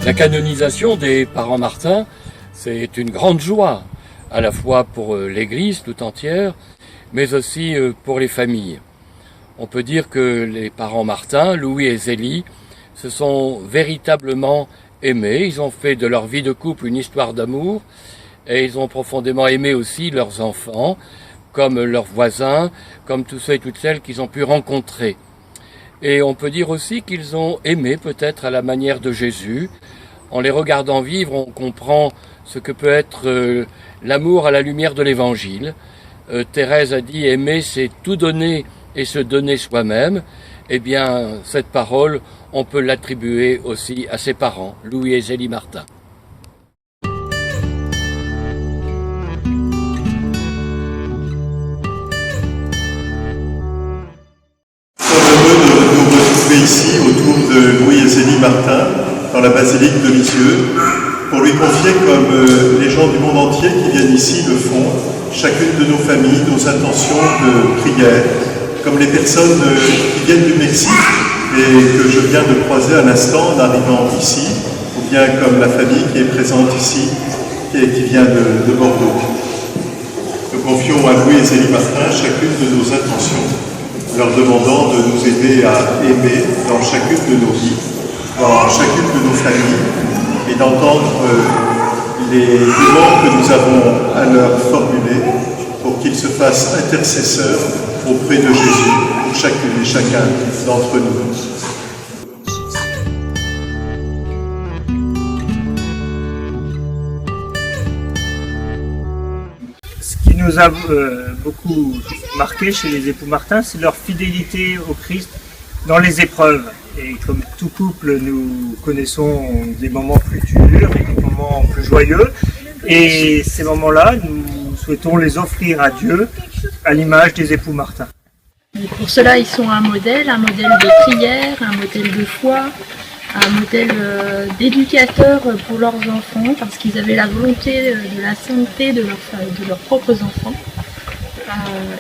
La canonisation des parents Martin, c'est une grande joie, à la fois pour l'Église tout entière, mais aussi pour les familles. On peut dire que les parents Martin, Louis et Zélie, se sont véritablement aimés. Ils ont fait de leur vie de couple une histoire d'amour et ils ont profondément aimé aussi leurs enfants, comme leurs voisins, comme tous ceux et toutes celles qu'ils ont pu rencontrer. Et on peut dire aussi qu'ils ont aimé peut-être à la manière de Jésus. En les regardant vivre, on comprend ce que peut être l'amour à la lumière de l'Évangile. Thérèse a dit « aimer, c'est tout donner et se donner soi-même ». Eh bien, cette parole, on peut l'attribuer aussi à ses parents, Louis et Zélie Martin. Nous retrouver ici autour de Louis et Zélie Martin dans la basilique de Lisieux pour lui confier, comme les gens du monde entier qui viennent ici le font, chacune de nos familles, nos intentions de prière, comme les personnes qui viennent du Mexique et que je viens de croiser à l'instant en arrivant ici, ou bien comme la famille qui est présente ici et qui vient de Bordeaux. Nous confions à Louis et Zélie Martin chacune de nos intentions, leur demandant de nous aider à aimer dans chacune de nos vies, dans chacune de nos familles, et d'entendre les demandes que nous avons à leur formuler pour qu'ils se fassent intercesseurs auprès de Jésus pour chacune et chacun d'entre nous. Ce qui nous a beaucoup marqué chez les époux Martin, c'est leur fidélité au Christ dans les épreuves. Et comme tout couple, nous connaissons des moments plus durs et des moments plus joyeux. Et ces moments-là, nous souhaitons les offrir à Dieu à l'image des époux Martin. Et pour cela, ils sont un modèle de prière, un modèle de foi, un modèle d'éducateur pour leurs enfants, parce qu'ils avaient la volonté de la sainteté de leurs propres enfants.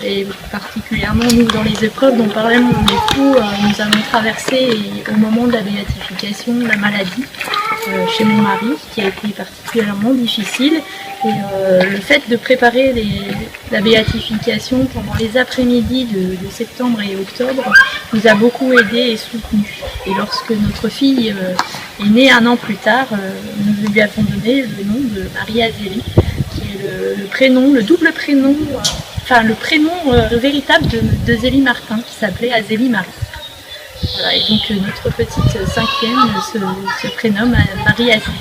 Et particulièrement nous dans les épreuves dont parlait mon époux, nous avons traversé au moment de la béatification la maladie chez mon mari qui a été particulièrement difficile et le fait de préparer la béatification pendant les après-midi de septembre et octobre nous a beaucoup aidé et soutenu. Et lorsque notre fille est née un an plus tard, nous lui avons donné le nom de Marie Azélie, qui est le prénom, le double prénom, enfin le prénom véritable de Zélie Martin, qui s'appelait Azélie Marie. Voilà, et donc notre petite cinquième se prénomme Marie Azélie.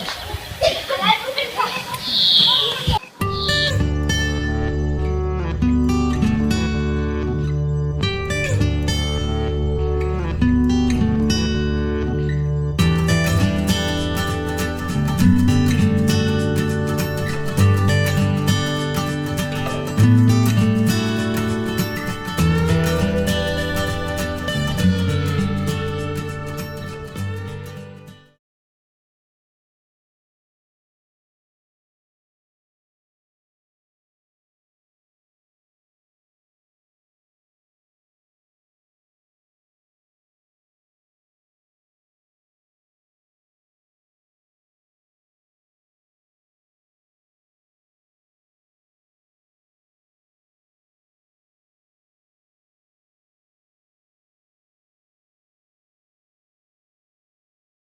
Thank you.